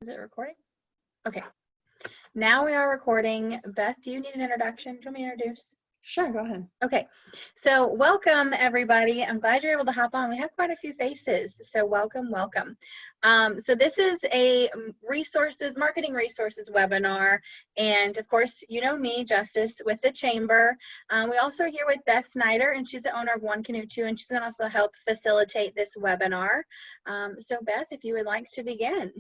Is it recording? Okay. Now we are recording. Beth, do you need an introduction? Do you want me to introduce? Sure, go ahead. Okay. So welcome, everybody. I'm glad you're able to hop on. We have quite a few faces, so welcome, welcome. So this is a marketing resources webinar. And of course, you know me, Justice, with the Chamber. We also are here with Beth Snyder, and she's the owner of One Canoe 2, and she's going to also help facilitate this webinar. So Beth, if you would like to begin.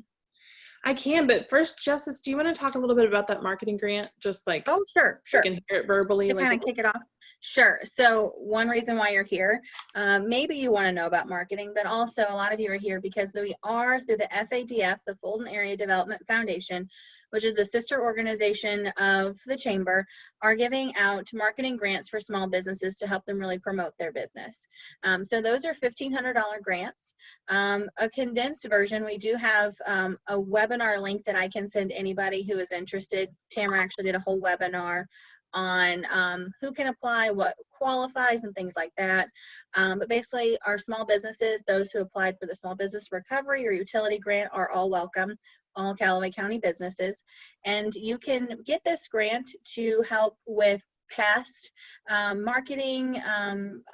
I can, but first, Justice, do you want to talk a little bit about that marketing grant? Just like, oh, sure. You can hear it verbally. To kind of kick it off. Sure. So one reason why you're here, maybe you want to know about marketing, but also a lot of you are here because we are through the FADF, the Fulton Area Development Foundation, which is a sister organization of the Chamber, are giving out marketing grants for small businesses to help them really promote their business. So those are $1,500 grants. A condensed version, we do have a webinar link that I can send anybody who is interested. Tamara actually did a whole webinar on who can apply, what qualifies, and things like that. But basically, our small businesses, those who applied for the Small Business Recovery or Utility Grant, are all welcome, all Callaway County businesses. And you can get this grant to help with past marketing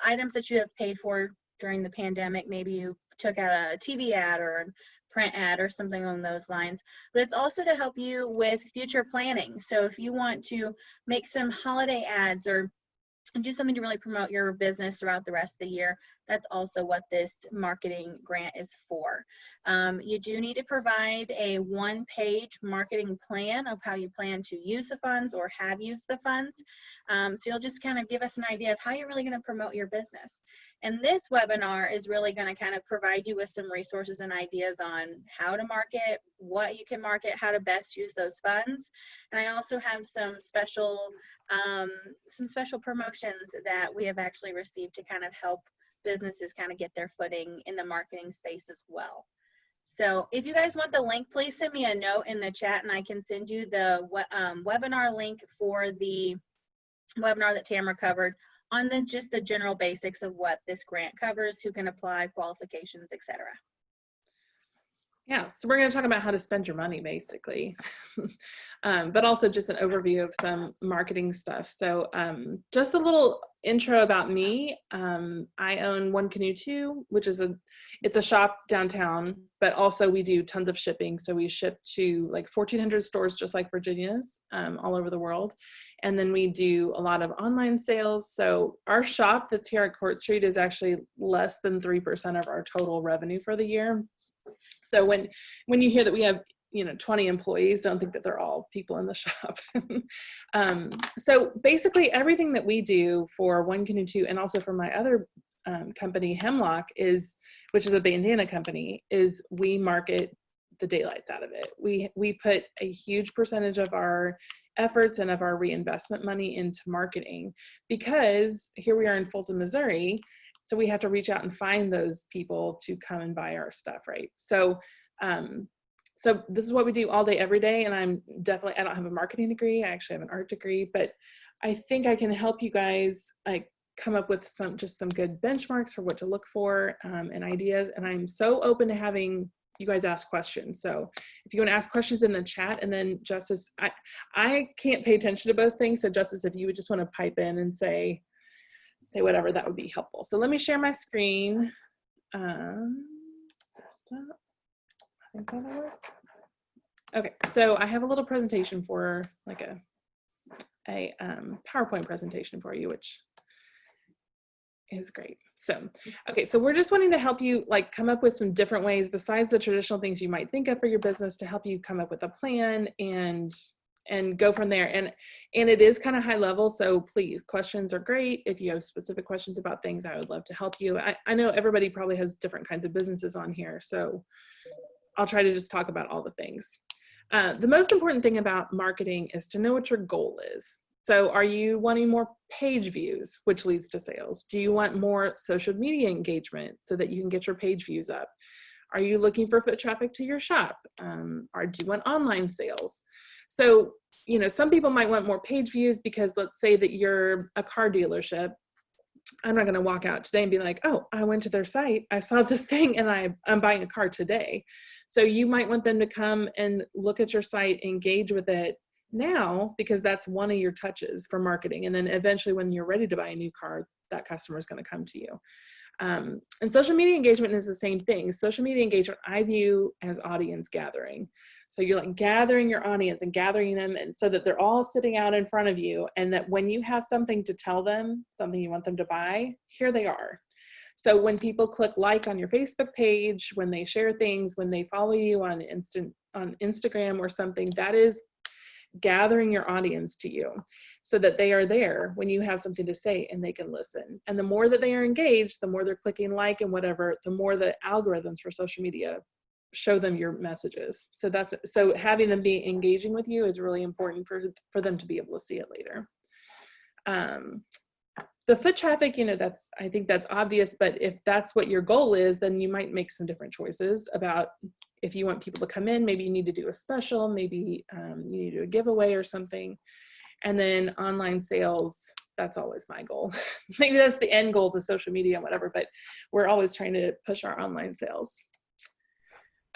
items that you have paid for during the pandemic. Maybe you took out a TV ad or a print ad or something along those lines, but it's also to help you with future planning. So if you want to make some holiday ads or do something to really promote your business throughout the rest of the year, that's also what this marketing grant is for. You do need to provide a one-page marketing plan of how you plan to use the funds or have used the funds. So you'll just kind of give us an idea of how you're really going to promote your business. And this webinar is really going to kind of provide you with some resources and ideas on how to market, what you can market, how to best use those funds. And I also have some special promotions that we have actually received to kind of help businesses kind of get their footing in the marketing space as well. So if you guys want the link, please send me a note in the chat and I can send you the webinar link for the webinar that Tamara covered on just the general basics of what this grant covers, who can apply, qualifications, etc. Yeah, so we're going to talk about how to spend your money, basically, but also just an overview of some marketing stuff. So just a little intro about me. I own One Canoe 2, which is it's a shop downtown, but also we do tons of shipping. So we ship to like 1,400 stores, just like Virginia's, all over the world. And then we do a lot of online sales. So our shop that's here at Court Street is actually less than 3% of our total revenue for the year. So when you hear that we have 20 employees, don't think that they're all people in the shop. So basically everything that we do for One Canoe 2 and also for my other company, Hemlock, which is a bandana company, is we market the daylights out of it. We put a huge percentage of our efforts and of our reinvestment money into marketing because here we are in Fulton, Missouri. So we have to reach out and find those people to come and buy our stuff, right? So so this is what we do all day, every day. And I don't have a marketing degree. I actually have an art degree, but I think I can help you guys like come up with some good benchmarks for what to look for and ideas. And I'm so open to having you guys ask questions. So if you want to ask questions in the chat, and then Justice, I can't pay attention to both things. So Justice, if you would just want to pipe in and say whatever, that would be helpful. So let me share my screen. Desktop. I think that'll work. Okay, so I have a little presentation for like a PowerPoint presentation for you, which is great. So, okay, so we're just wanting to help you like come up with some different ways besides the traditional things you might think of for your business to help you come up with a plan and go from there. And it is kind of high level, so please, questions are great. If you have specific questions about things, I would love to help you. I know everybody probably has different kinds of businesses on here, so I'll try to just talk about all the things. The most important thing about marketing is to know what your goal is. So are you wanting more page views, which leads to sales? Do you want more social media engagement so that you can get your page views up? Are you looking for foot traffic to your shop? Or do you want online sales? So, some people might want more page views because let's say that you're a car dealership. I'm not going to walk out today and be like, oh, I went to their site, I saw this thing, and I'm buying a car today. So you might want them to come and look at your site, engage with it now, because that's one of your touches for marketing. And then eventually when you're ready to buy a new car, that customer is going to come to you. And social media engagement is the same thing. Social media engagement, I view as audience gathering. So you're like gathering your audience and gathering them, and so that they're all sitting out in front of you, and that when you have something to tell them, something you want them to buy, here they are. So when people click like on your Facebook page, when they share things, when they follow you on Instagram or something, that is gathering your audience to you, so that they are there when you have something to say and they can listen. And the more that they are engaged, the more they're clicking like and whatever, the more the algorithms for social media show them your messages. So having them be engaging with you is really important for them to be able to see it later. The foot traffic, I think that's obvious, but if that's what your goal is, then you might make some different choices about if you want people to come in. Maybe you need to do a special, maybe you need to do a giveaway or something. And then online sales, that's always my goal. Maybe that's the end goals of social media and whatever, but we're always trying to push our online sales.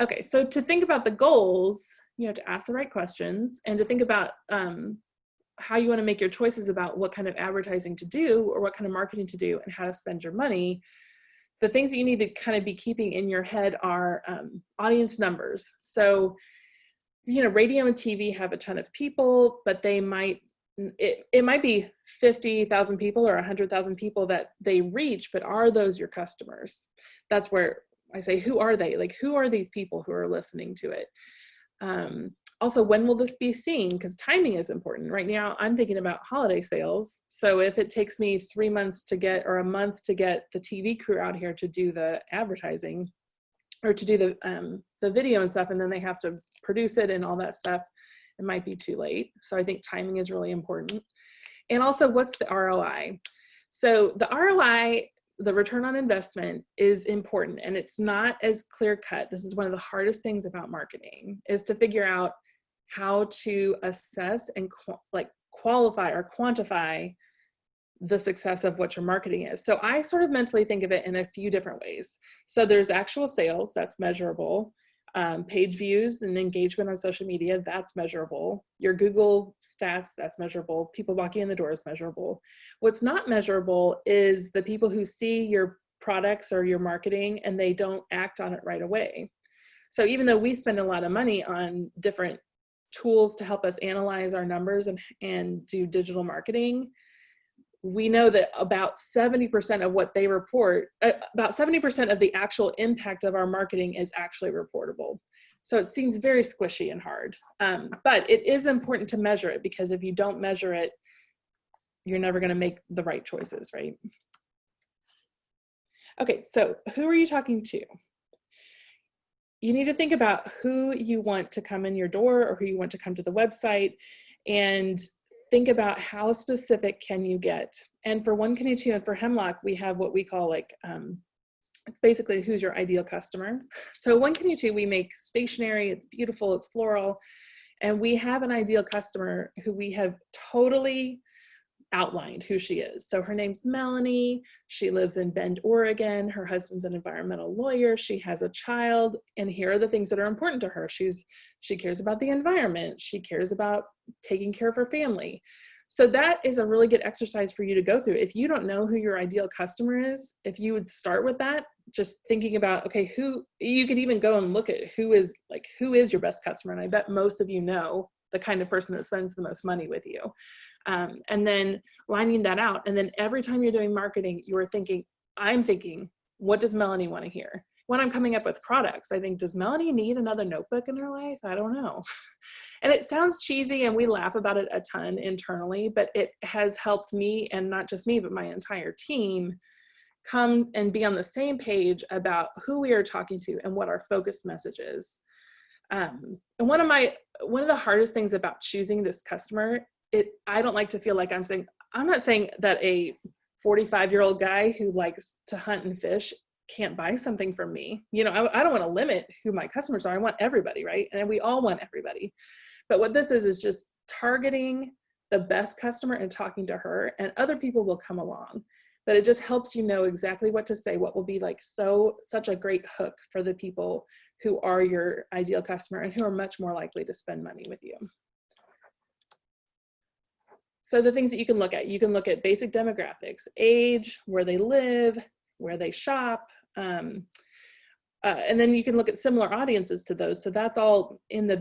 Okay, so to think about the goals, you have to ask the right questions, and to think about how you want to make your choices about what kind of advertising to do or what kind of marketing to do and how to spend your money. The things that you need to kind of be keeping in your head are audience numbers. So, radio and TV have a ton of people, but it might be 50,000 people or 100,000 people that they reach, but are those your customers? That's where I say, who are they? Like, who are these people who are listening to it? Also, when will this be seen? Because timing is important. Right now, I'm thinking about holiday sales. So if it takes me 3 months to get, or a month to get the TV crew out here to do the advertising, or to do the video and stuff, and then they have to produce it and all that stuff, it might be too late. So I think timing is really important. And also, what's the ROI? So the ROI, the return on investment, is important, and it's not as clear cut. This is one of the hardest things about marketing, is to figure out how to assess and qualify or quantify the success of what your marketing is. So I sort of mentally think of it in a few different ways. So there's actual sales, that's measurable. Page views and engagement on social media, that's measurable. Your Google stats, that's measurable. People walking in the door is measurable. What's not measurable is the people who see your products or your marketing and they don't act on it right away. So even though we spend a lot of money on different tools to help us analyze our numbers and do digital marketing, we know that about 70% of what they report, about 70% of the actual impact of our marketing is actually reportable. So it seems very squishy and hard, but it is important to measure it, because if you don't measure it, you're never going to make the right choices, right? Okay, so who are you talking to? You need to think about who you want to come in your door or who you want to come to the website, and think about how specific can you get. And for One Canoe 2 and for Hemlock, we have what we call it's basically who's your ideal customer. So One Canoe 2, we make stationery, it's beautiful, it's floral, and we have an ideal customer who we have totally outlined who she is. So her name's Melanie. She lives in Bend, Oregon. Her husband's an environmental lawyer. She has a child, and here are the things that are important to her. She cares about the environment. She cares about taking care of her family. So that is a really good exercise for you to go through. If you don't know who your ideal customer is, if you would start with that, just thinking about, okay, you could even go and look at who is your best customer. And I bet most of you know the kind of person that spends the most money with you. And then lining that out. And then every time you're doing marketing, I'm thinking, what does Melanie want to hear? When I'm coming up with products, I think, does Melanie need another notebook in her life? I don't know. And it sounds cheesy and we laugh about it a ton internally, but it has helped me, and not just me, but my entire team, come and be on the same page about who we are talking to and what our focus message is. And one of the hardest things about choosing this customer, I don't like to feel like I'm not saying that a 45-year-old guy who likes to hunt and fish can't buy something from me. I don't want to limit who my customers are. I want everybody, right? And we all want everybody. But what this is just targeting the best customer and talking to her, and other people will come along. But it just helps you know exactly what to say, what will be such a great hook for the people who are your ideal customer and who are much more likely to spend money with you. So the things that you can look at basic demographics, age, where they live, where they shop, and then you can look at similar audiences to those. So that's all in the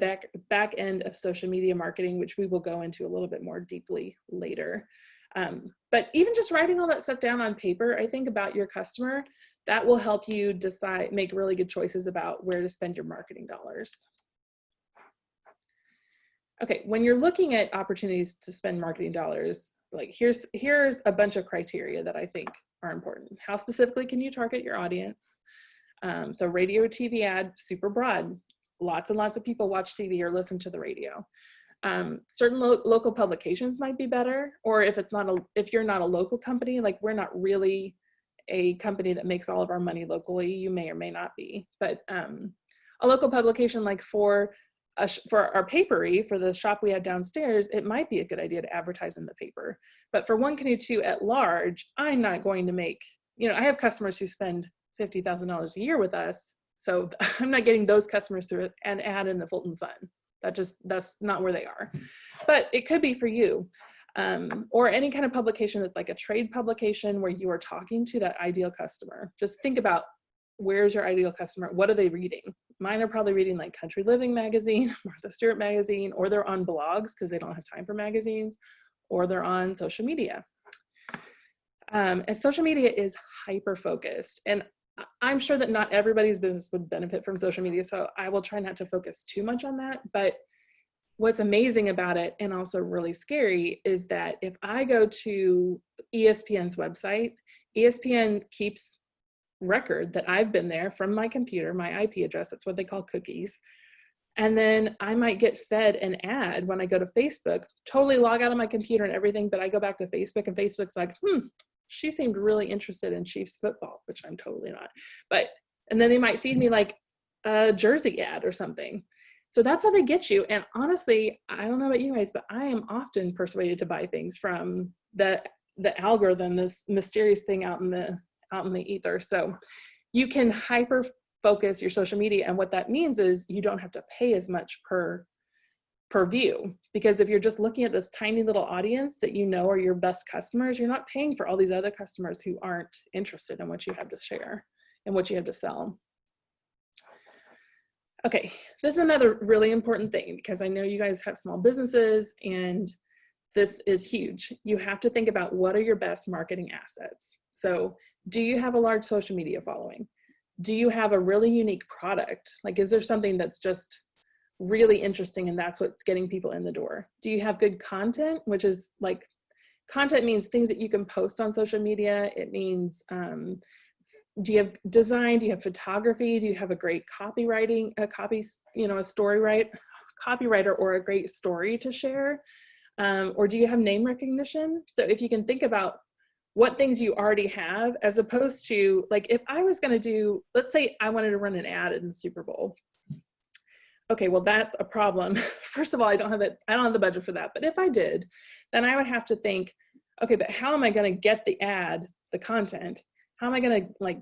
back end of social media marketing, which we will go into a little bit more deeply later. But even just writing all that stuff down on paper, I think, about your customer, that will help you decide, make really good choices about where to spend your marketing dollars. Okay, when you're looking at opportunities to spend marketing dollars, like here's a bunch of criteria that I think are important. How specifically can you target your audience? So radio or TV ad, super broad. Lots and lots of people watch TV or listen to the radio. Certain local publications might be better, or if you're not a local company, like we're not really a company that makes all of our money locally, you may or may not be, but a local publication, like for our papery, for the shop we had downstairs, it might be a good idea to advertise in the paper. But for One Canoe 2 at large, I'm not going to make, I have customers who spend $50,000 a year with us, so I'm not getting those customers through an ad in the Fulton Sun. That's not where they are. But it could be for you, or any kind of publication that's like a trade publication where you are talking to that ideal customer. Just think about, where's your ideal customer? What are they reading? Mine are probably reading like Country Living magazine, Martha Stewart magazine, or they're on blogs because they don't have time for magazines, or they're on social media. And social media is hyper-focused. And I'm sure that not everybody's business would benefit from social media, so I will try not to focus too much on that. But what's amazing about it, and also really scary, is that if I go to ESPN's website, ESPN keeps record that I've been there from my computer, my IP address, that's what they call cookies. And then I might get fed an ad when I go to Facebook, totally log out of my computer and everything, but I go back to Facebook and Facebook's like, she seemed really interested in Chiefs football, which I'm totally not. And then they might feed me like a jersey ad or something. So that's how they get you. And honestly, I don't know about you guys, but I am often persuaded to buy things from the algorithm, this mysterious thing out in the ether. So you can hyper focus your social media, and what that means is you don't have to pay as much per view, because if you're just looking at this tiny little audience that are your best customers, you're not paying for all these other customers who aren't interested in what you have to share and what you have to sell. Okay, this is another really important thing, because I know you guys have small businesses and this is huge. You have to think about, what are your best marketing assets? So do you have a large social media following? Do you have a really unique product? Like, is there something that's just really interesting and that's what's getting people in the door? Do you have good content? Which is like, content means things that you can post on social media. It means, do you have design? Do you have photography? Do you have a great copywriting, copywriter or a great story to share? Or do you have name recognition? So if you can think about what things you already have, as opposed to, like, if I was going to do, let's say I wanted to run an ad in the Super Bowl. Okay, well, that's a problem. First of all, I don't have the budget for that. But if I did, then I would have to think, okay, but how am I going to get the ad, the content? How am I going to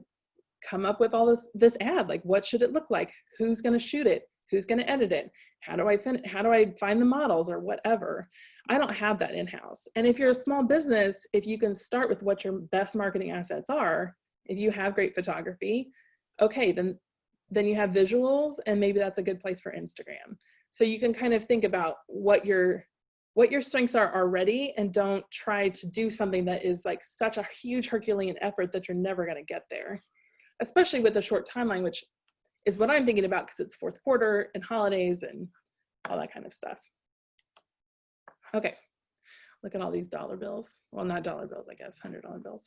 come up with all this ad? Like, what should it look like? Who's going to shoot it? Who's going to edit it? How do I find the models or whatever? I don't have that in-house. And if you're a small business, if you can start with what your best marketing assets are, if you have great photography, okay, then you have visuals, and maybe that's a good place for Instagram. So you can kind of think about what your strengths are already, and don't try to do something that is like such a huge Herculean effort that you're never going to get there, especially with a short timeline, which is what I'm thinking about, because it's fourth quarter and holidays and all that kind of stuff. Okay, look at all these dollar bills. Well, not dollar bills, I guess, $100 bills.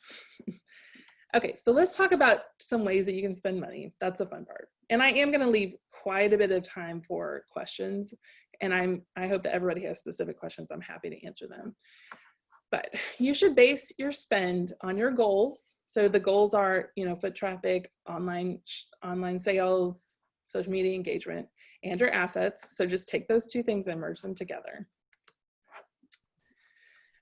Okay, so let's talk about some ways that you can spend money. That's the fun part. And I am going to leave quite a bit of time for questions, and I hope that everybody has specific questions. I'm happy to answer them. But you should base your spend on your goals. So the goals are, foot traffic, online sales, social media engagement, and your assets. So just take those two things and merge them together.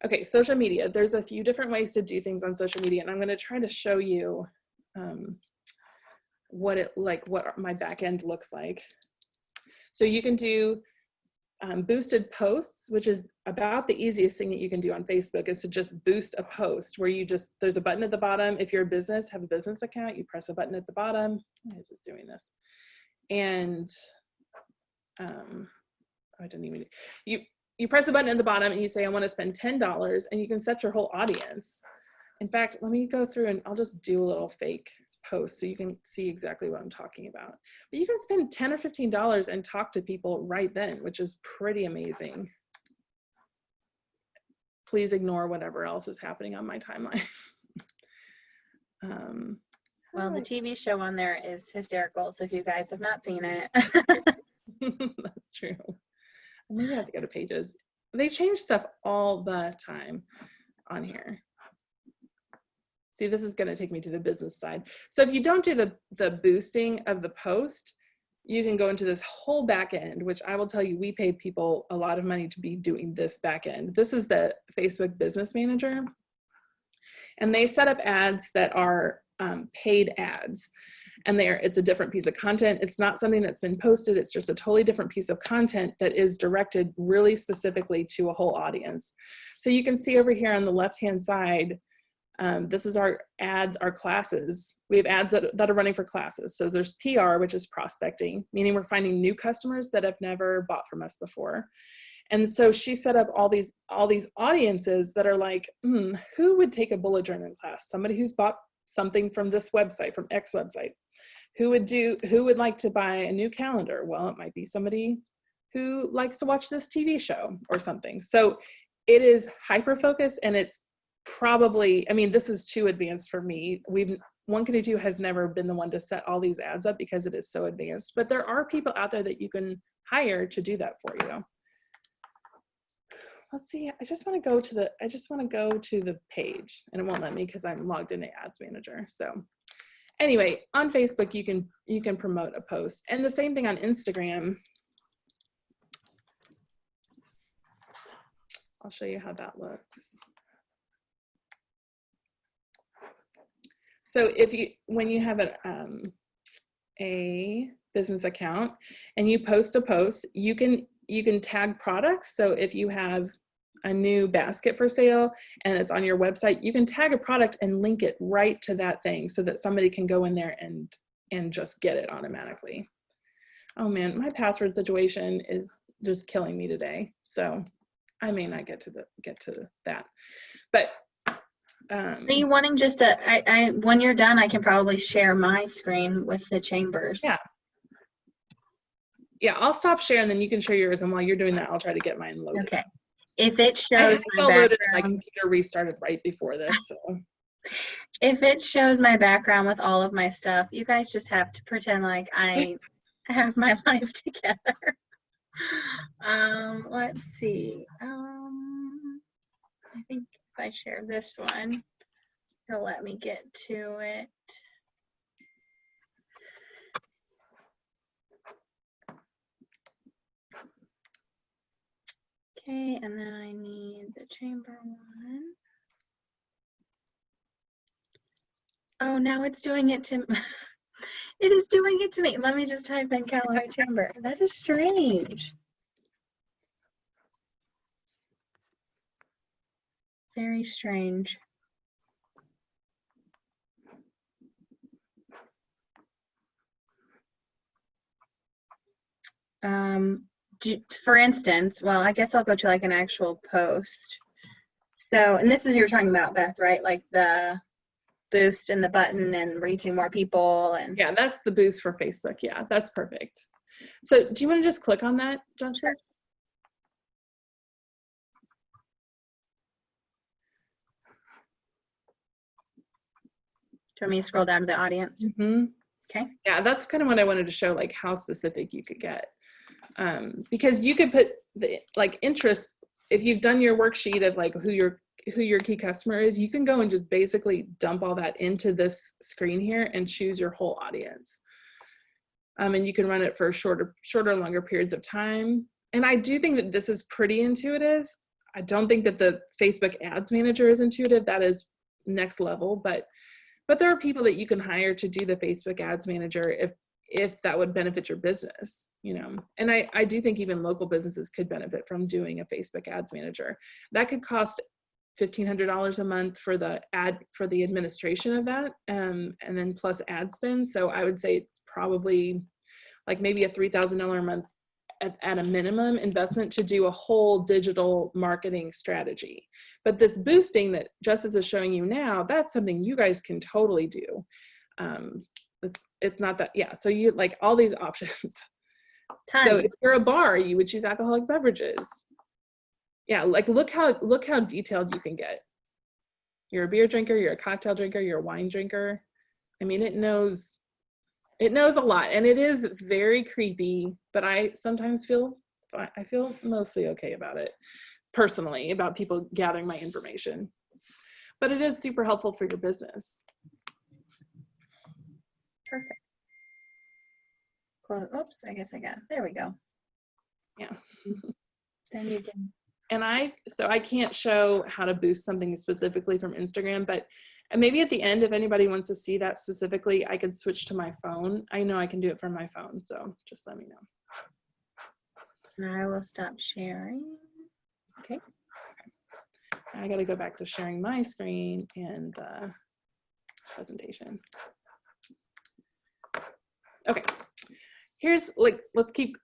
Okay, social media. There's a few different ways to do things on social media, and I'm going to try to show you what my back end looks like. So you can do boosted posts, which is about the easiest thing that you can do on Facebook, is to just boost a post where there's a button at the bottom. If you're a business, have a business account, you press a button at the bottom. Why is this doing this? And I didn't even, you press a button at the bottom and you say, I want to spend $10, and you can set your whole audience. In fact, let me go through and I'll just do a little fake post so you can see exactly what I'm talking about. But you can spend $10 or $15 and talk to people right then, which is pretty amazing. Please ignore whatever else is happening on my timeline. Well, the TV show on there is hysterical, so if you guys have not seen it. That's true. Maybe I have to go to pages. They change stuff all the time on here. See, this is going to take me to the business side. So if you don't do the boosting of the post, you can go into this whole back end, which I will tell you, we pay people a lot of money to be doing this back end. This is the Facebook Business Manager. And they set up ads that are paid ads. And it's a different piece of content. It's not something that's been posted. It's just a totally different piece of content that is directed really specifically to a whole audience. So you can see over here on the left-hand side, this is our ads, our classes. We have ads that are running for classes. So there's PR, which is prospecting, meaning we're finding new customers that have never bought from us before. And so she set up all these audiences that are like, who would take a bullet journal class? Somebody who's bought something from this website, from X website. Who would like to buy a new calendar? Well, it might be somebody who likes to watch this TV show or something. So it is hyper-focused, and it's probably, I mean, this is too advanced for me. One Can Do Two has never been the one to set all these ads up because it is so advanced, but there are people out there that you can hire to do that for you. Let's see, I just want to go to the page, and it won't let me because I'm logged into Ads Manager. So anyway, on Facebook, you can promote a post, and the same thing on Instagram. I'll show you how that looks. So when you have a business account and you post a post, you can tag products. So if you have a new basket for sale and it's on your website, you can tag a product and link it right to that thing so that somebody can go in there and just get it automatically. Oh man, my password situation is just killing me today. So I may not get to that, but are you wanting just when you're done, I can probably share my screen with the chambers. Yeah, I'll stop sharing, then you can share yours, and while you're doing that, I'll try to get mine loaded. Okay. If it shows my background, my computer restarted right before this. So. If it shows my background with all of my stuff, you guys just have to pretend like I have my life together. Let's see. I think if I share this one, it'll let me get to it. Okay, and then I need the chamber one. Oh, now it's doing it to it is doing it to me. Let me just type in Callaway chamber. That is strange. Very strange. For instance, well, I guess I'll go to like an actual post. So, and this was you were talking about, Beth, right? Like the boost and the button and reaching more people. And yeah, that's the boost for Facebook. Yeah, that's perfect. So do you want to just click on that, Johnson? Sure. Do you want me to scroll down to the audience? Mm-hmm. Okay. Yeah, that's kind of what I wanted to show, like how specific you could get. Because you could put the interest, if you've done your worksheet of like who your key customer is, you can go and just basically dump all that into this screen here and choose your whole audience. And you can run it for shorter, longer periods of time. And I do think that this is pretty intuitive. I don't think that the Facebook Ads Manager is intuitive. That is next level, but But there are people that you can hire to do the Facebook ads manager if that would benefit your business, you know. And I do think even local businesses could benefit from doing a Facebook ads manager. That could cost $1,500 a month for the administration of that, and then plus ad spend. So I would say it's probably like maybe a $3,000 a month at a minimum investment to do a whole digital marketing strategy. But this boosting that Justice is showing you now, that's something you guys can totally do. It's not that, yeah. So you like all these options. Tons. So if you're a bar, you would choose alcoholic beverages. Yeah, like look how detailed you can get. You're a beer drinker, you're a cocktail drinker, you're a wine drinker. I mean, it knows a lot, and it is very creepy, but I sometimes feel mostly okay about it, personally, about people gathering my information. But it is super helpful for your business. Perfect. Well, oops, I guess there we go. Yeah. Then you can. And I can't show how to boost something specifically from Instagram, but maybe at the end, if anybody wants to see that specifically, I could switch to my phone. I know I can do it from my phone, so just let me know. And I will stop sharing. Okay. I got to go back to sharing my screen and the presentation. Okay. Here's like, let's keep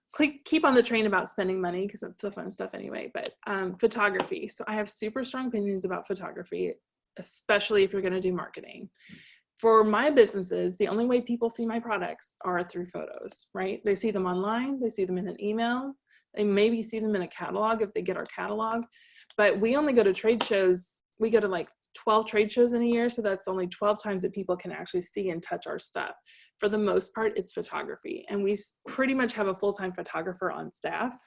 on the train about spending money because it's the fun stuff anyway, but photography. So I have super strong opinions about photography, especially if you're going to do marketing. For my businesses, the only way people see my products are through photos, right? They see them online, they see them in an email, they maybe see them in a catalog if they get our catalog, but we only go to trade shows. We go to like 12 trade shows in a year, so that's only 12 times that people can actually see and touch our stuff. For the most part, it's photography, and we pretty much have a full-time photographer on staff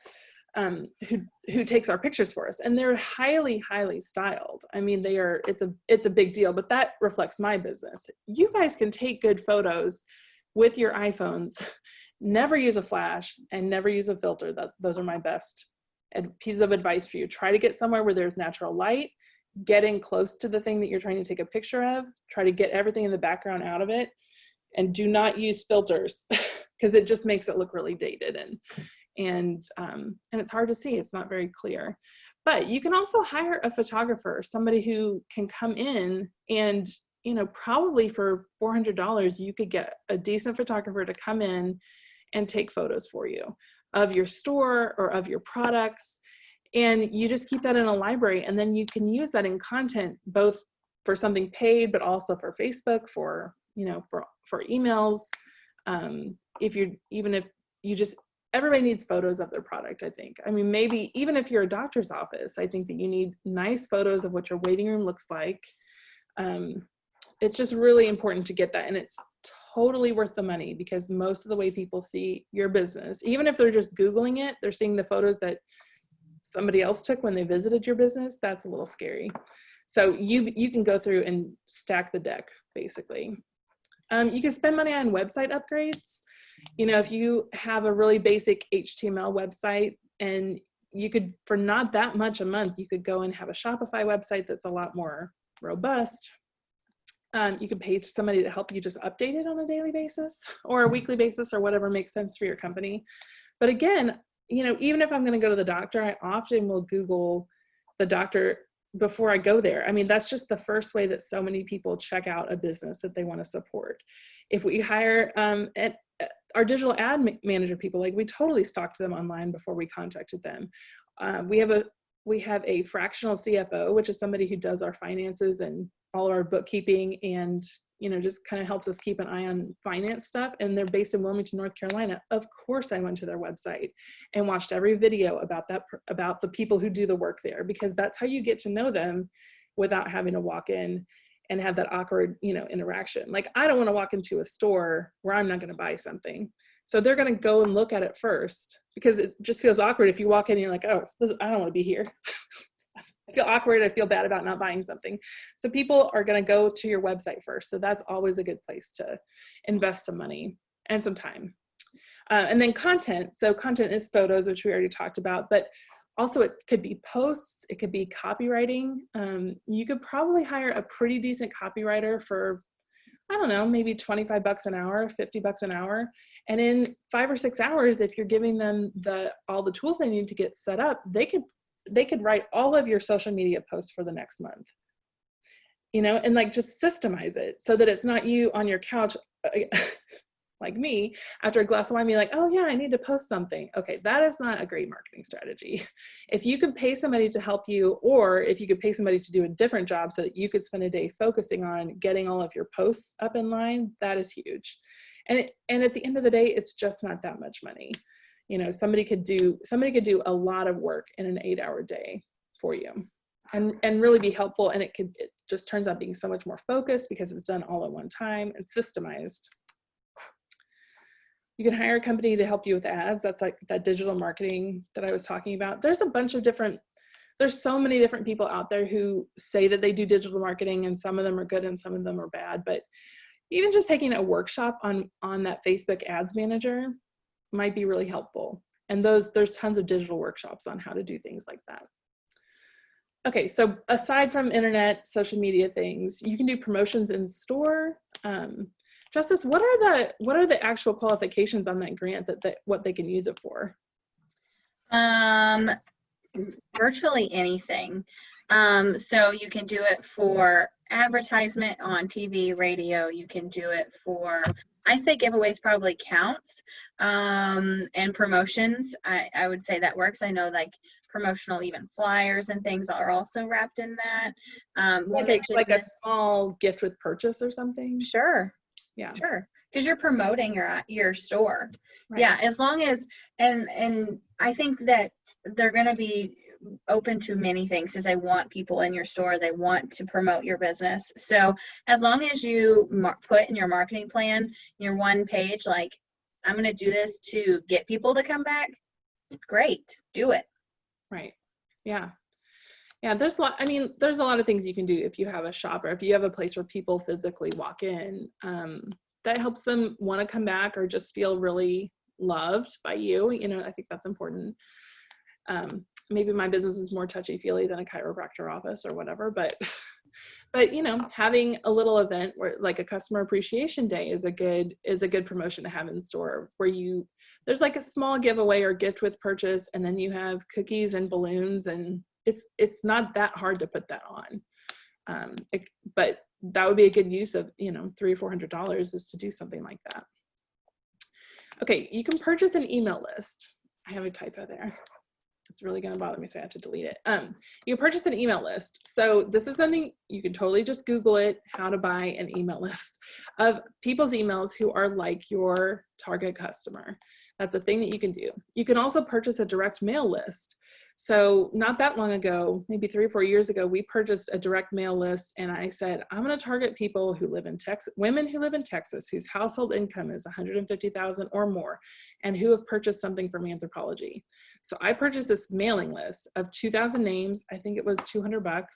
who takes our pictures for us, and they're highly styled. I mean, it's a big deal, but that reflects my business. You guys can take good photos with your iPhones, never use a flash, and never use a filter. Those are my best pieces of advice for you. Try to get somewhere where there's natural light. Get in close to the thing that you're trying to take a picture of. Try to get everything in the background out of it, and do not use filters because it just makes it look really dated and it's hard to see. It's not very clear. But you can also hire a photographer, somebody who can come in and, you know, probably for $400 you could get a decent photographer to come in and take photos for you of your store or of your products. And you just keep that in a library, and then you can use that in content, both for something paid, but also for Facebook, for, you know, for emails. Everybody needs photos of their product, I think. I mean, maybe even if you're a doctor's office, I think that you need nice photos of what your waiting room looks like. It's just really important to get that, and it's totally worth the money because most of the way people see your business, even if they're just Googling it, they're seeing the photos that somebody else took when they visited your business. That's a little scary. So you can go through and stack the deck, basically. You can spend money on website upgrades. You know, if you have a really basic HTML website, and you could, for not that much a month, you could go and have a Shopify website that's a lot more robust. You could pay somebody to help you just update it on a daily basis or a weekly basis or whatever makes sense for your company. But again, you know, even if I'm going to go to the doctor, I often will Google the doctor before I go there. I mean, that's just the first way that so many people check out a business that they want to support. If we hire our digital ad manager people, like we totally stalked them online before we contacted them. We have a fractional CFO, which is somebody who does our finances and all of our bookkeeping and, you know, just kind of helps us keep an eye on finance stuff. And they're based in Wilmington, North Carolina. Of course, I went to their website and watched every video about the people who do the work there, because that's how you get to know them without having to walk in and have that awkward, you know, interaction. Like, I don't want to walk into a store where I'm not going to buy something. So they're going to go and look at it first, because it just feels awkward if you walk in and you're like, oh, I don't want to be here. I feel awkward. I feel bad about not buying something. So people are going to go to your website first. So that's always a good place to invest some money and some time. And then content. So content is photos, which we already talked about, but also it could be posts. It could be copywriting. You could probably hire a pretty decent copywriter for I don't know, maybe 25 bucks an hour, 50 bucks an hour. And in 5 or 6 hours, if you're giving them all the tools they need to get set up, they could write all of your social media posts for the next month, and like just systemize it so that it's not you on your couch like me after a glass of wine being like, oh yeah, I need to post something. Okay, that is not a great marketing strategy. If you could pay somebody to help you, or if you could pay somebody to do a different job so that you could spend a day focusing on getting all of your posts up in line, that is huge. And at the end of the day, it's just not that much money. Somebody could do a lot of work in an 8-hour day for you and really be helpful. And it just turns out being so much more focused because it's done all at one time and systemized. You can hire a company to help you with ads. That's like that digital marketing that I was talking about. There's so many different people out there who say that they do digital marketing, and some of them are good and some of them are bad. But even just taking a workshop on that Facebook ads manager might be really helpful. And there's tons of digital workshops on how to do things like that. Okay, so aside from internet, social media things, you can do promotions in store. Justice, what are the actual qualifications on that grant that what they can use it for? Virtually anything. So you can do it for advertisement on TV, radio. You can do it for, I say giveaways probably counts, and promotions. I would say that works. I know like promotional even flyers and things are also wrapped in that. Like a small gift with purchase or something? Sure. Yeah. Sure. Because you're promoting your store. Right. Yeah, as long as, and I think that they're going to be open to many things because they want people in your store. They want to promote your business. So as long as you put in your marketing plan, your one page, like, I'm going to do this to get people to come back, great, do it. Right. Yeah. Yeah, there's a lot of things you can do if you have a shop or if you have a place where people physically walk in, that helps them want to come back or just feel really loved by you. I think that's important. Maybe my business is more touchy-feely than a chiropractor office or whatever, but having a little event where like a customer appreciation day is a good promotion to have in store, where there's like a small giveaway or gift with purchase, and then you have cookies and balloons, and it's not that hard to put that on. But that would be a good use of, $300 or $400 is to do something like that. Okay, you can purchase an email list. I have a typo there. It's really going to bother me, so I have to delete it. You purchase an email list. So this is something you can totally just Google it, how to buy an email list of people's emails who are like your target customer. That's a thing that you can do. You can also purchase a direct mail list. So not that long ago, maybe 3 or 4 years ago, we purchased a direct mail list, and I said, I'm going to target people who live in Texas, women who live in Texas, whose household income is $150,000 or more, and who have purchased something from Anthropologie. So I purchased this mailing list of 2,000 names. I think it was $200.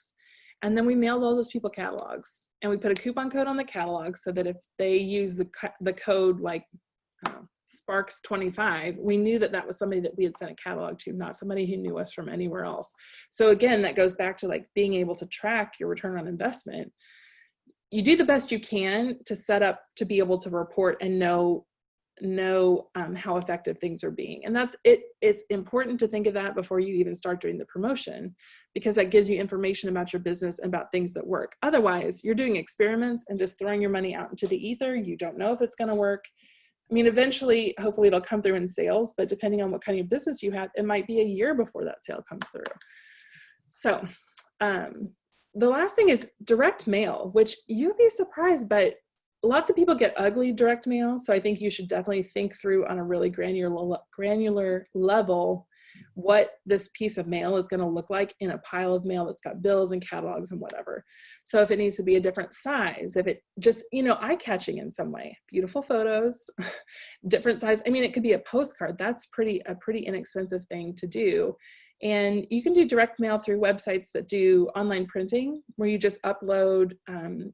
And then we mailed all those people catalogs, and we put a coupon code on the catalog so that if they use the code like, I don't know, Sparks 25, we knew that was somebody that we had sent a catalog to, not somebody who knew us from anywhere else. So again, that goes back to like being able to track your return on investment. You do the best you can to set up to be able to report and know how effective things are being. And that's it. It's important to think of that before you even start doing the promotion, because that gives you information about your business and about things that work. Otherwise, you're doing experiments and just throwing your money out into the ether. You don't know if it's going to work. I mean, eventually, hopefully it'll come through in sales, but depending on what kind of business you have, it might be a year before that sale comes through. So the last thing is direct mail, which you'd be surprised, but lots of people get ugly direct mail. So I think you should definitely think through on a really granular level what this piece of mail is going to look like in a pile of mail that's got bills and catalogs and whatever. So if it needs to be a different size, if it just, eye-catching in some way, beautiful photos, different size. I mean, it could be a postcard. That's a pretty inexpensive thing to do. And you can do direct mail through websites that do online printing, where you just upload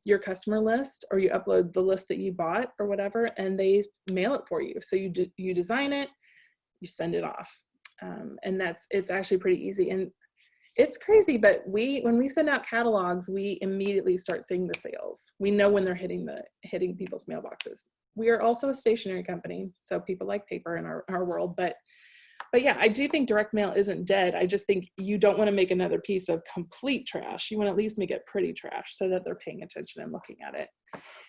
your customer list, or you upload the list that you bought or whatever, and they mail it for you. So you design it, you send it off. And it's actually pretty easy. And It's crazy, but when we send out catalogs, we immediately start seeing the sales. We know when they're hitting people's mailboxes. We are also a stationery company, so people like paper in our world, but yeah, I do think direct mail isn't dead. I just think you don't want to make another piece of complete trash. You want to at least make it pretty trash so that they're paying attention and looking at it.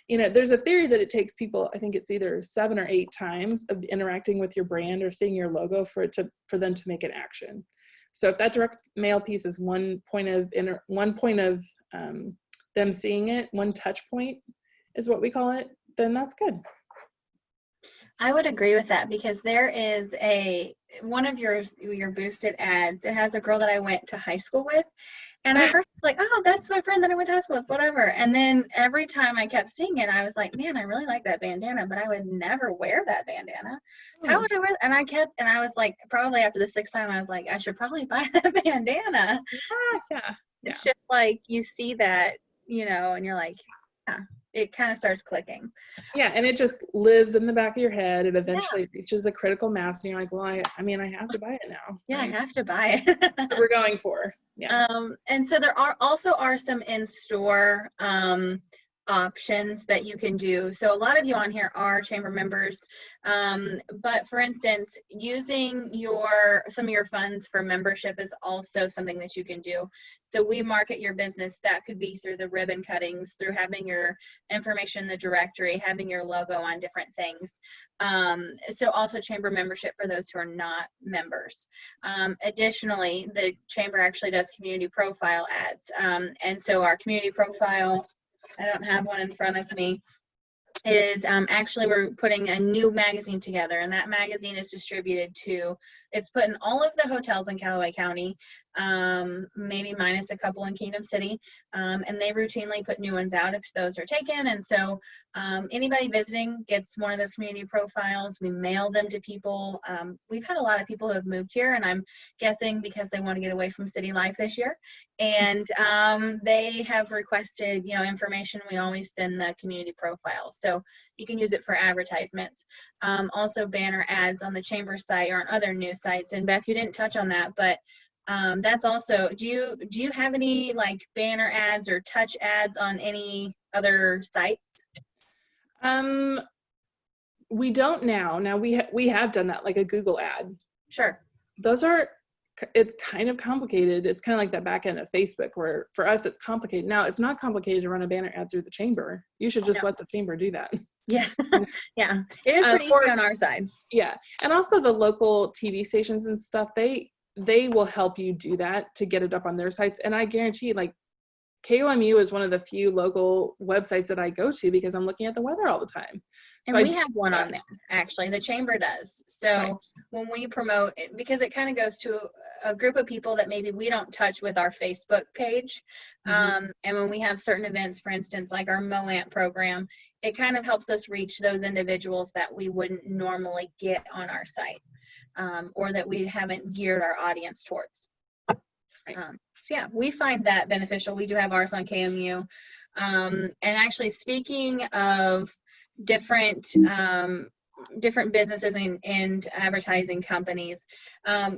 You know, there's a theory that it takes people, I think it's either 7 or 8 times of interacting with your brand or seeing your logo for them to make an action. So if that direct mail piece is one point of them seeing it, one touch point is what we call it, then that's good. I would agree with that, because there is one of your boosted ads. It has a girl that I went to high school with, and at first I was like, oh, that's my friend that I went to high school with, whatever. And then every time I kept seeing it, I was like, man, I really like that bandana, but I would never wear that bandana. How would I wear? And I was like, probably after the 6th time, I was like, I should probably buy that bandana. Yeah. It's just like you see that, you know, and you're like, yeah. It kind of starts clicking. Yeah, and it just lives in the back of your head. It eventually reaches a critical mass, and you're like, well, I have to buy it now. Yeah, right? I have to buy it. That's what we're going for. Yeah. And so there are some in-store options that you can do. So a lot of you on here are chamber members, but for instance, using some of your funds for membership is also something that you can do. So we market your business. That could be through the ribbon cuttings, through having your information in the directory, having your logo on different things. So also chamber membership for those who are not members. Additionally, the chamber actually does community profile ads. And so our community profile, I don't have one in front of me, is actually we're putting a new magazine together, and that magazine is distributed it's put in all of the hotels in Callaway County, maybe minus a couple in Kingdom City, and they routinely put new ones out if those are taken. And so anybody visiting gets one of those community profiles. We mail them to people. We've had a lot of people who have moved here, and I'm guessing because they want to get away from city life this year, and they have requested, you know, information. We always send the community profile, so you can use it for advertisements. Also banner ads on the chamber site or on other news sites. And Beth, you didn't touch on that, but that's also, do you have any like banner ads or touch ads on any other sites? We don't now. Now we have done that, like a Google ad. Sure. It's kind of complicated. It's kind of like that back end of Facebook, where for us it's complicated. Now it's not complicated to run a banner ad through the chamber. You should just let the chamber do that. Yeah. Yeah. It is pretty easy on our side. Yeah. And also the local TV stations and stuff, they will help you do that to get it up on their sites. And I guarantee, like, KOMU is one of the few local websites that I go to because I'm looking at the weather all the time. And we have one on there, actually. The chamber does. So when we promote it, because it kind of goes to a group of people that maybe we don't touch with our Facebook page. And when we have certain events, for instance, like our MOANT program, it kind of helps us reach those individuals that we wouldn't normally get on our site, or that we haven't geared our audience towards. So yeah, we find that beneficial. We do have ours on KMU. And actually, speaking of different businesses and advertising companies,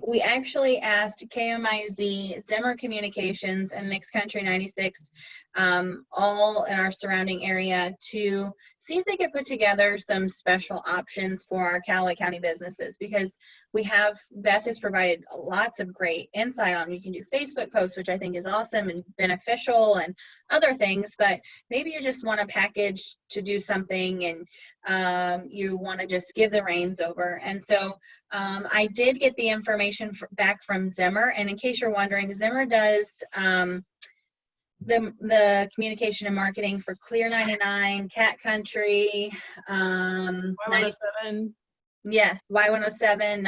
we actually asked KMIZ, Zimmer Communications, and Mixed Country 96, all in our surrounding area, to see if they could put together some special options for our Callaway County businesses, because Beth has provided lots of great insight on, you can do Facebook posts, which I think is awesome and beneficial, and other things, but maybe you just want a package to do something, and you want to just give the reins over. And so I did get the information back from Zimmer, and in case you're wondering, Zimmer does the communication and marketing for Clear 99, Cat Country, Y107. Yes, Y107,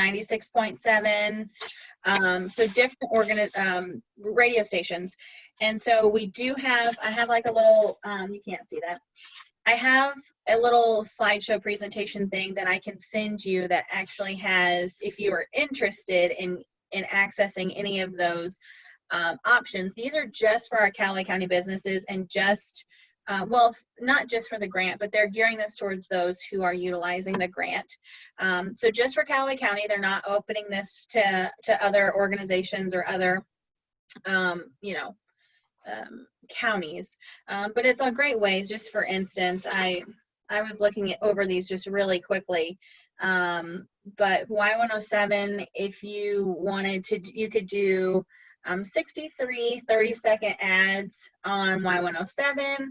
96.7. So different radio stations. And so we do have, I have like a little, you can't see that. I have a little slideshow presentation thing that I can send you that actually has, if you are interested in accessing any of those options. These are just for our Callaway County businesses, and just, well, not just for the grant, but they're gearing this towards those who are utilizing the grant. So just for Callaway County, they're not opening this to other organizations or other you know, counties. But it's a great ways. Just for instance, I was looking over these just really quickly. But Y107, if you wanted to, you could do 63 30-second ads on Y107.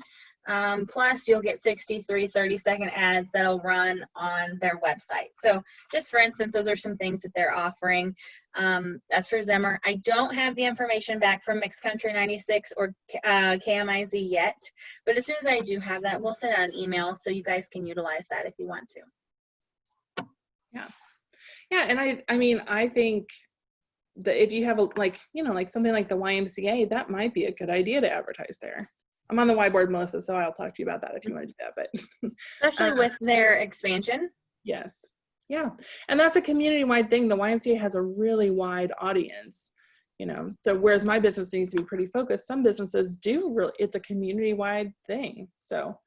Plus you'll get 63 30-second ads that'll run on their website. So just for instance, those are some things that they're offering. That's for Zimmer. I don't have the information back from Mixed Country 96 or KMIZ yet, but as soon as I do have that, we'll send out an email so you guys can utilize that if you want to. Yeah, and I mean, I think that if you have a, like, you know, like something like the YMCA, that might be a good idea to advertise there. I'm on the Y board, Melissa, so I'll talk to you about that if you want to do that. But especially with their expansion. Yes. Yeah. And that's a community-wide thing. The YMCA has a really wide audience, you know, so whereas my business needs to be pretty focused, some businesses do really, it's a community-wide thing. So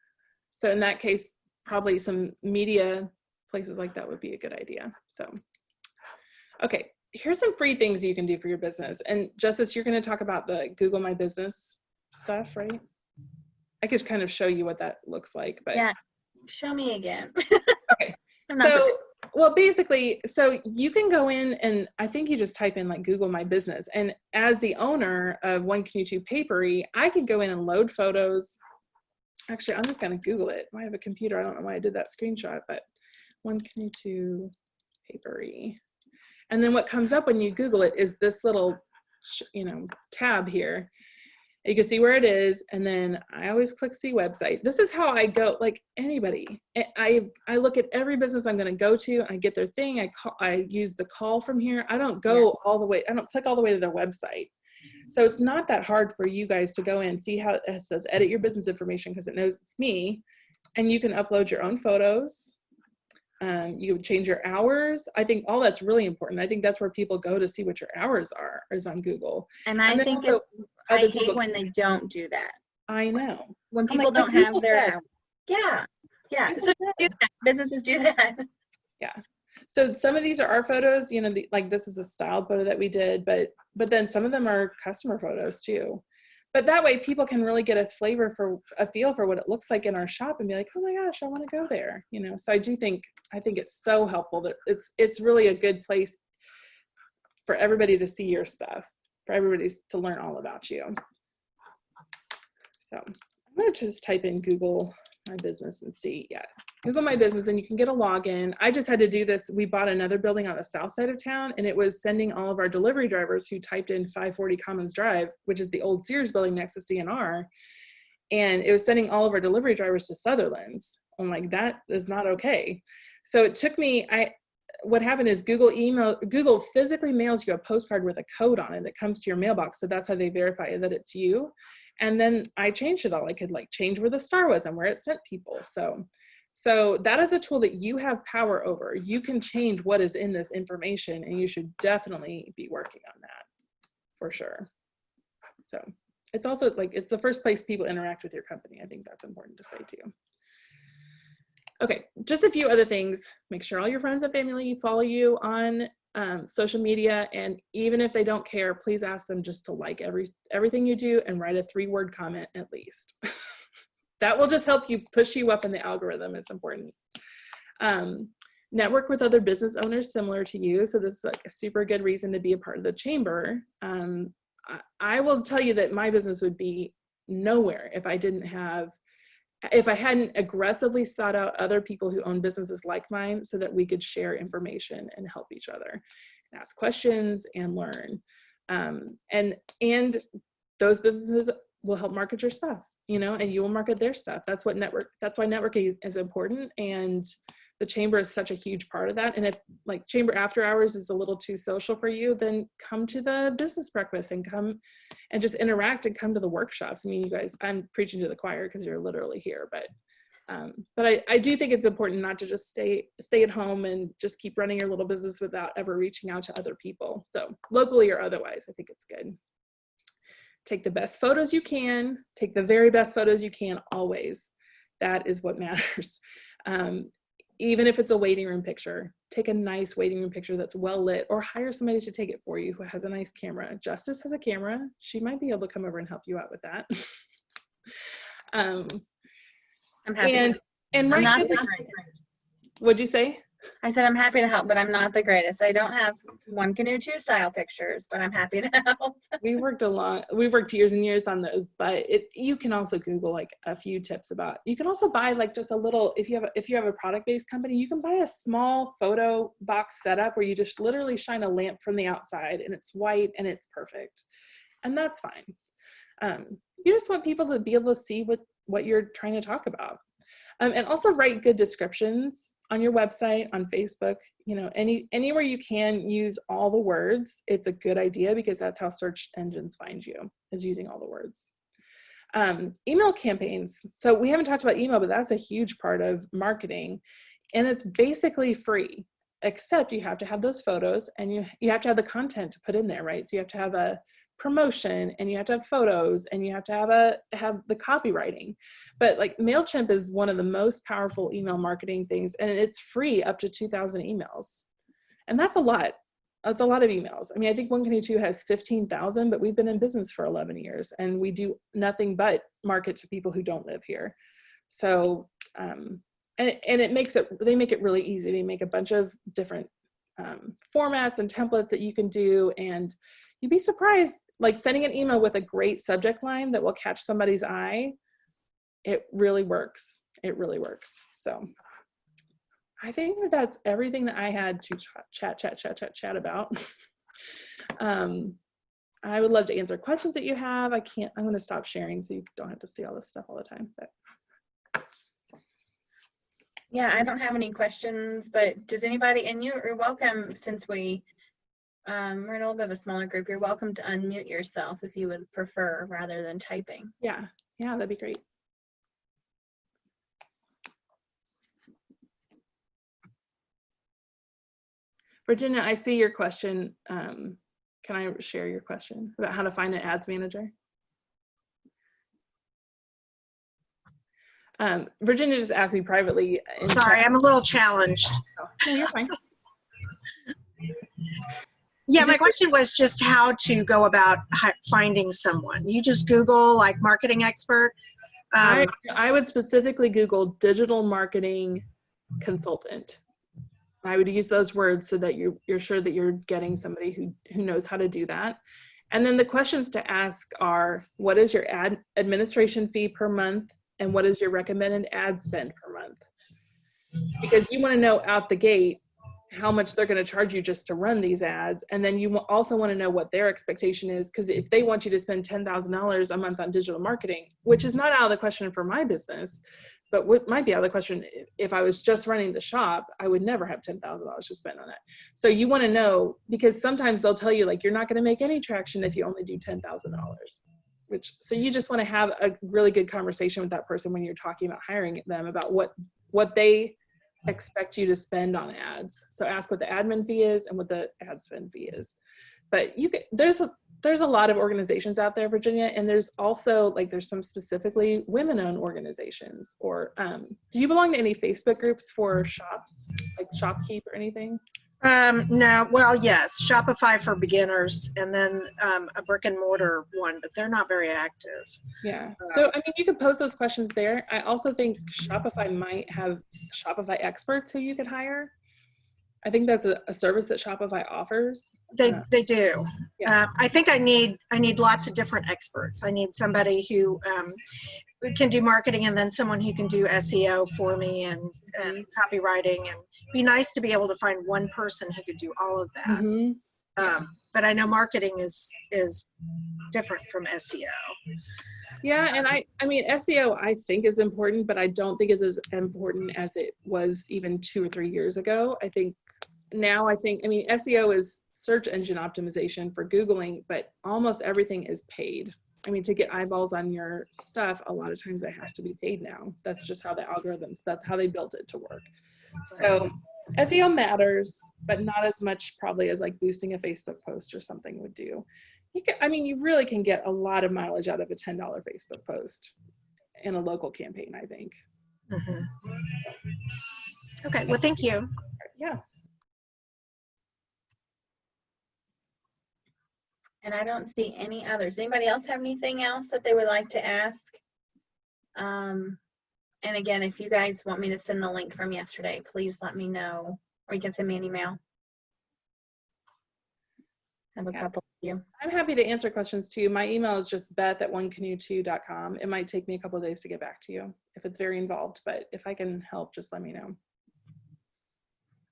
in that case, probably some media places like that would be a good idea. So, okay, here's some free things you can do for your business. And Justice, you're going to talk about the Google My Business stuff, right? I could kind of show you what that looks like, but yeah, show me again. Okay. So, well, basically, so you can go in and I think you just type in like Google My Business. And as the owner of One Canoe 2 Papery, I can go in and load photos. Actually, I'm just going to Google it. I have a computer. I don't know why I did that screenshot, but One Canoe 2 Papery. And then what comes up when you Google it is this little, you know, tab here. You can see where it is, and then I always click see website. This is how I go, like anybody. I look at every business I'm going to go to. I get their thing. I use the call from here. I don't go all the way. I don't click all the way to their website. So it's not that hard for you guys to go in and see how it says edit your business information because it knows it's me, and you can upload your own photos. You can change your hours. I think all that's really important. I think that's where people go to see what your hours are, is on Google. And I think also, I hate when they don't do that. I know. When people don't have their hours. Yeah. So do that. Businesses do that. Yeah. So some of these are our photos, you know, like this is a styled photo that we did, but then some of them are customer photos too. But that way people can really get a feel for what it looks like in our shop and be like, oh my gosh, I want to go there. You know, so I think it's so helpful that it's really a good place for everybody to see your stuff, for everybody to learn all about you. So I'm going to just type in Google My Business and see. Yeah, Google My Business, and you can get a login. I just had to do this. We bought another building on the south side of town, and it was sending all of our delivery drivers who typed in 540 Commons Drive, which is the old Sears building next to CNR, and it was sending all of our delivery drivers to Sutherland's. I'm like, that is not okay. So it took me, what happened is Google physically mails you a postcard with a code on it that comes to your mailbox. So that's how they verify that it's you. And then I changed it all. I could like change where the star was and where it sent people. So that is a tool that you have power over. You can change what is in this information, and you should definitely be working on that for sure. So it's also like, it's the first place people interact with your company. I think that's important to say too. Okay, just a few other things. Make sure all your friends and family follow you on social media, and even if they don't care, please ask them just to like everything you do and write a 3-word comment at least. That will just help you push you up in the algorithm. It's important. Network with other business owners similar to you. So this is like a super good reason to be a part of the chamber. I will tell you that my business would be nowhere if I hadn't aggressively sought out other people who own businesses like mine so that we could share information and help each other, and ask questions and learn. And those businesses will help market your stuff, you know, and you will market their stuff. That's why networking is important. And the chamber is such a huge part of that. And if like chamber after hours is a little too social for you, then come to the business breakfast and come and just interact and come to the workshops. I mean, you guys, I'm preaching to the choir because you're literally here, but I do think it's important not to just stay at home and just keep running your little business without ever reaching out to other people. So locally or otherwise, I think it's good. Take the best photos you can, take the very best photos you can always. That is what matters. even if it's a waiting room picture, take a nice waiting room picture that's well lit, or hire somebody to take it for you who has a nice camera. Justice has a camera. She might be able to come over and help you out with that. I'm happy. And I'm write not good the descriptions. What'd you say? I said I'm happy to help, but I'm not the greatest. I don't have one canoe, two style pictures, but I'm happy to help. We've worked years and years on those, but you can also Google like a few tips about, you can also buy like just a little, if you have a product-based company, you can buy a small photo box setup where you just literally shine a lamp from the outside and it's white and it's perfect. And that's fine. You just want people to be able to see what you're trying to talk about. And also write good descriptions on your website, on Facebook, anywhere you can use all the words. It's a good idea because that's how search engines find you, is using all the words. Email campaigns. So we haven't talked about email, but that's a huge part of marketing. And it's basically free, except you have to have those photos and you have to have the content to put in there, right? So you have to have a promotion and you have to have photos and you have to have the copywriting. But like MailChimp is one of the most powerful email marketing things, and it's free up to 2,000 emails. And that's a lot. That's a lot of emails. I mean, I think One Canoe 2 has 15,000, but we've been in business for 11 years and we do nothing but market to people who don't live here. So, and they make it really easy. They make a bunch of different formats and templates that you can do, and you'd be surprised, like sending an email with a great subject line that will catch somebody's eye. It really works. It really works. So I think that's everything that I had to chat about. I would love to answer questions that you have. I'm going to stop sharing so you don't have to see all this stuff all the time. But Yeah, I don't have any questions, but does anybody, and you're welcome, since we're in a little bit of a smaller group, you're welcome to unmute yourself if you would prefer rather than typing. Yeah, that'd be great. Virginia, I see your question. Can I share your question about how to find an ads manager? Virginia just asked me privately. Sorry, I'm a little challenged. Oh, no, you're fine. Yeah, my question was just how to go about finding someone. You just Google like marketing expert. I would specifically Google digital marketing consultant. I would use those words so that you're sure that you're getting somebody who knows how to do that. And then the questions to ask are, what is your ad administration fee per month? And what is your recommended ad spend per month? Because you want to know out the gate how much they're going to charge you just to run these ads. And then you also want to know what their expectation is, because if they want you to spend $10,000 a month on digital marketing, which is not out of the question for my business, but what might be out of the question, if I was just running the shop, I would never have $10,000 to spend on that. So you want to know, because sometimes they'll tell you like, you're not going to make any traction if you only do $10,000. So you just want to have a really good conversation with that person when you're talking about hiring them about what they expect you to spend on ads. So ask what the admin fee is and what the ad spend fee is. But there's a lot of organizations out there, Virginia, and there's also there's some specifically women-owned organizations. Or do you belong to any Facebook groups for shops, like Shopkeep or anything? No, well, yes, Shopify for beginners, and then a brick and mortar one, but they're not very active. Yeah. So, I mean, you could post those questions there. I also think Shopify might have Shopify experts who you could hire. I think that's a service that Shopify offers. They do. Yeah. I think I need lots of different experts. I need somebody who can do marketing, and then someone who can do SEO for me and copywriting, and be nice to be able to find one person who could do all of that. Mm-hmm. But I know marketing is different from SEO. Yeah, and I mean, SEO I think is important, but I don't think it's as important as it was even 2 or 3 years ago. I think now, SEO is search engine optimization for Googling, but almost everything is paid. I mean, to get eyeballs on your stuff, a lot of times it has to be paid now. That's just how the algorithms, that's how they built it to work. So SEO matters, but not as much probably as like boosting a Facebook post or something would do. You really can get a lot of mileage out of a $10 Facebook post in a local campaign, I think. Mm-hmm. Okay, well, thank you. Yeah. And I don't see any others. Anybody else have anything else that they would like to ask? And again, if you guys want me to send the link from yesterday, please let me know, or you can send me an email. I have a couple of you. I'm happy to answer questions too. My email is just beth@onecanoe2.com. It might take me a couple of days to get back to you if it's very involved, but if I can help, just let me know.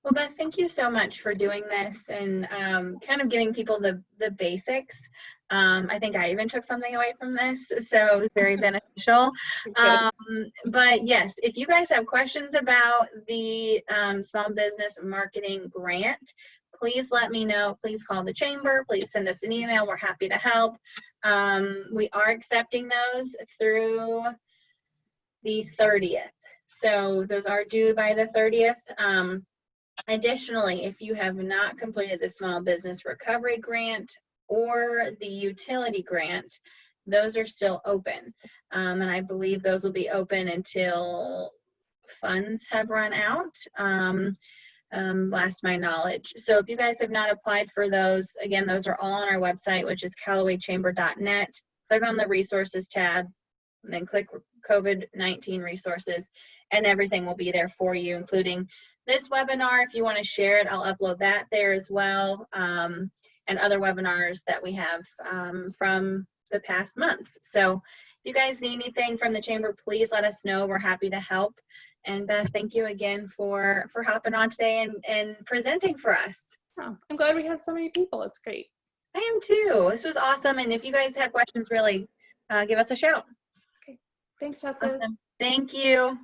Well, Beth, thank you so much for doing this and kind of giving people the basics. I think I even took something away from this, so it was very beneficial. But yes, if you guys have questions about the Small Business Marketing Grant, please let me know. Please call the chamber. Please send us an email. We're happy to help. We are accepting those through the 30th. So those are due by the 30th. Additionally, if you have not completed the Small Business Recovery Grant or the Utility Grant, those are still open. And I believe those will be open until funds have run out, last my knowledge. So if you guys have not applied for those, again, those are all on our website, which is callawaychamber.net. Click on the resources tab, and then click COVID-19 resources, and everything will be there for you, including this webinar. If you want to share it, I'll upload that there as well, and other webinars that we have from the past months. So if you guys need anything from the chamber, please let us know. We're happy to help. And Beth, thank you again for hopping on today and presenting for us. Oh, I'm glad we have so many people. It's great. I am too. This was awesome. And if you guys have questions, really give us a shout. Okay. Thanks, Justice. Awesome. Thank you.